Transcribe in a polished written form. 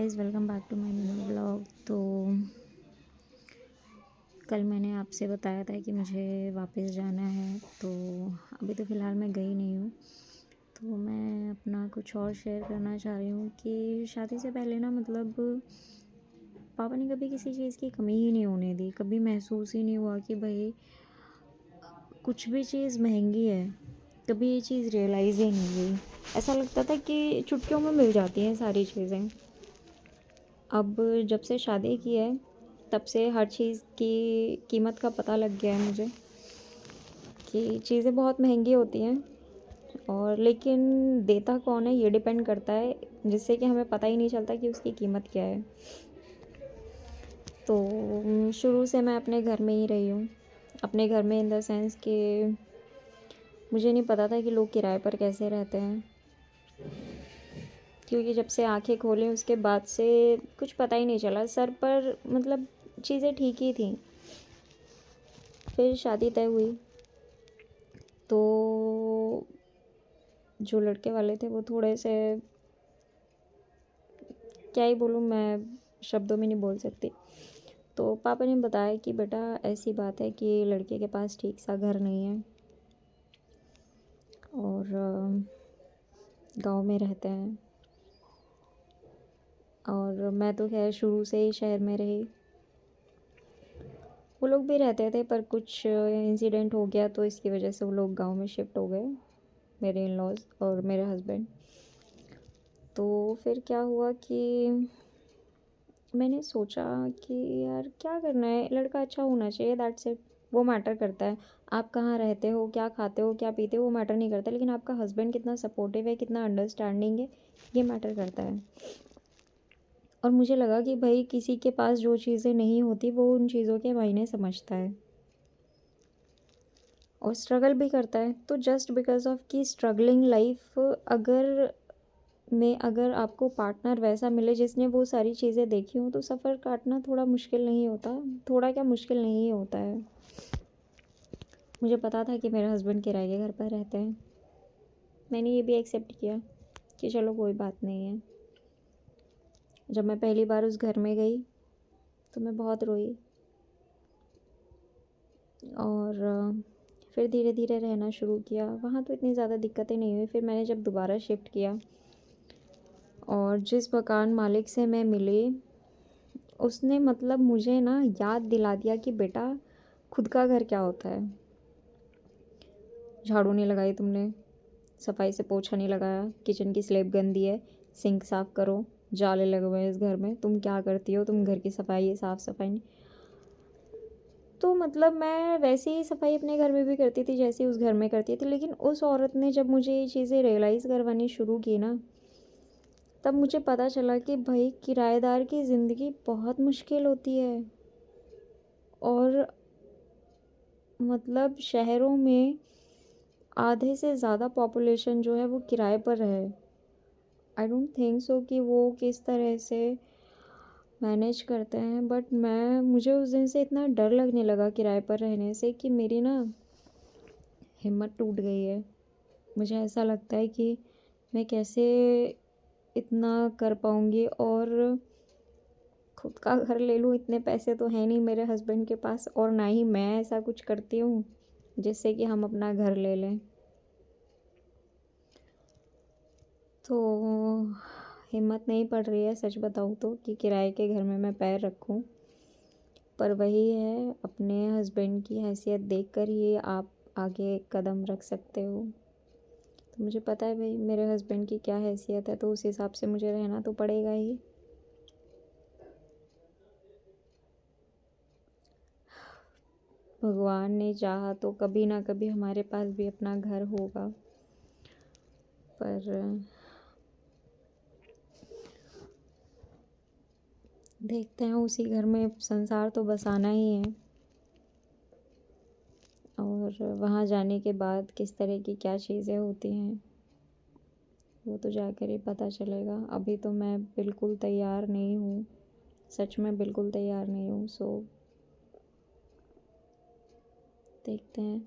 Guys, welcome back to my new blog. तो कल मैंने आपसे बताया था कि मुझे वापस जाना है, तो अभी तो फ़िलहाल मैं गई नहीं हूँ। तो मैं अपना कुछ और शेयर करना चाह रही हूँ कि शादी से पहले ना मतलब पापा ने कभी किसी चीज़ की कमी ही नहीं होने दी। कभी महसूस ही नहीं हुआ कि भाई कुछ भी चीज़ महंगी है। कभी ये चीज़ रियलाइज़ ही नहीं हुई। ऐसा लगता था कि चुटकियों में मिल जाती हैं सारी चीज़ें। अब जब से शादी की है तब से हर चीज़ की कीमत का पता लग गया है मुझे कि चीज़ें बहुत महंगी होती हैं, और लेकिन देता कौन है ये डिपेंड करता है, जिससे कि हमें पता ही नहीं चलता कि उसकी कीमत क्या है। तो शुरू से मैं अपने घर में ही रही हूँ। अपने घर में इन द सेंस कि मुझे नहीं पता था कि लोग किराए पर कैसे रहते हैं, क्योंकि जब से आंखें खोलें उसके बाद से कुछ पता ही नहीं चला। सर पर मतलब चीज़ें ठीक ही थी। फिर शादी तय हुई तो जो लड़के वाले थे वो थोड़े से, क्या ही बोलूँ, मैं शब्दों में नहीं बोल सकती। तो पापा ने बताया कि बेटा ऐसी बात है कि लड़के के पास ठीक सा घर नहीं है और गांव में रहते हैं। और मैं तो खैर शुरू से ही शहर में रही। वो लोग भी रहते थे पर कुछ इंसिडेंट हो गया तो इसकी वजह से वो लोग गांव में शिफ्ट हो गए, मेरे इन लॉज और मेरे हस्बैंड। तो फिर क्या हुआ कि मैंने सोचा कि यार क्या करना है, लड़का अच्छा होना चाहिए, दैट्स इट। वो मैटर करता है। आप कहाँ रहते हो, क्या खाते हो, क्या पीते हो, वो मैटर नहीं करता, लेकिन आपका हस्बैंड कितना सपोर्टिव है, कितना अंडरस्टैंडिंग है, ये मैटर करता है। और मुझे लगा कि भाई किसी के पास जो चीज़ें नहीं होती वो उन चीज़ों के मायने समझता है और स्ट्रगल भी करता है। तो जस्ट बिकॉज ऑफ की स्ट्रगलिंग लाइफ, अगर आपको पार्टनर वैसा मिले जिसने वो सारी चीज़ें देखी हों, तो सफ़र काटना थोड़ा मुश्किल नहीं होता। थोड़ा क्या, मुश्किल नहीं होता है। मुझे पता था कि मेरे हस्बैंड किराए के घर पर रहते हैं। मैंने ये भी एक्सेप्ट किया कि चलो कोई बात नहीं है। जब मैं पहली बार उस घर में गई तो मैं बहुत रोई, और फिर धीरे धीरे रहना शुरू किया। वहाँ तो इतनी ज़्यादा दिक्कतें नहीं हुई। फिर मैंने जब दोबारा शिफ्ट किया और जिस मकान मालिक से मैं मिली, उसने मतलब मुझे ना याद दिला दिया कि बेटा खुद का घर क्या होता है। झाड़ू नहीं लगाई तुमने, सफाई से पोछा नहीं लगाया, किचन की स्लेब गंदी है, सिंक साफ़ करो, जाले लगे हुए हैं इस घर में, तुम क्या करती हो, तुम घर की सफाई, साफ़ सफाई नहीं। तो मतलब मैं वैसे ही सफाई अपने घर में भी करती थी जैसे उस घर में करती थी, लेकिन उस औरत ने जब मुझे ये चीज़ें रियलाइज़ करवानी शुरू की ना, तब मुझे पता चला कि भाई किराएदार की ज़िंदगी बहुत मुश्किल होती है। और मतलब शहरों में आधे से ज़्यादा पॉपुलेशन जो है वो किराए पर है। आई डोंट थिंक सो कि वो किस तरह से मैनेज करते हैं, बट मुझे उस दिन से इतना डर लगने लगा किराए पर रहने से कि मेरी ना हिम्मत टूट गई है। मुझे ऐसा लगता है कि मैं कैसे इतना कर पाऊँगी, और खुद का घर ले लूँ, इतने पैसे तो हैं नहीं मेरे हस्बैंड के पास, और ना ही मैं ऐसा कुछ करती हूँ जिससे कि हम अपना घर ले लें। तो हिम्मत नहीं पड़ रही है सच बताऊँ तो कि किराए के घर में मैं पैर रखूँ। पर वही है, अपने हस्बैंड की हैसियत देखकर ही आप आगे कदम रख सकते हो। तो मुझे पता है भाई मेरे हस्बैंड की क्या हैसियत है, तो उस हिसाब से मुझे रहना तो पड़ेगा ही। भगवान ने चाहा तो कभी ना कभी हमारे पास भी अपना घर होगा, पर देखते हैं। उसी घर में संसार तो बसाना ही है, और वहाँ जाने के बाद किस तरह की क्या चीज़ें होती हैं वो तो जाकर ही पता चलेगा। अभी तो मैं बिल्कुल तैयार नहीं हूँ, सच में बिल्कुल तैयार नहीं हूँ। सो देखते हैं।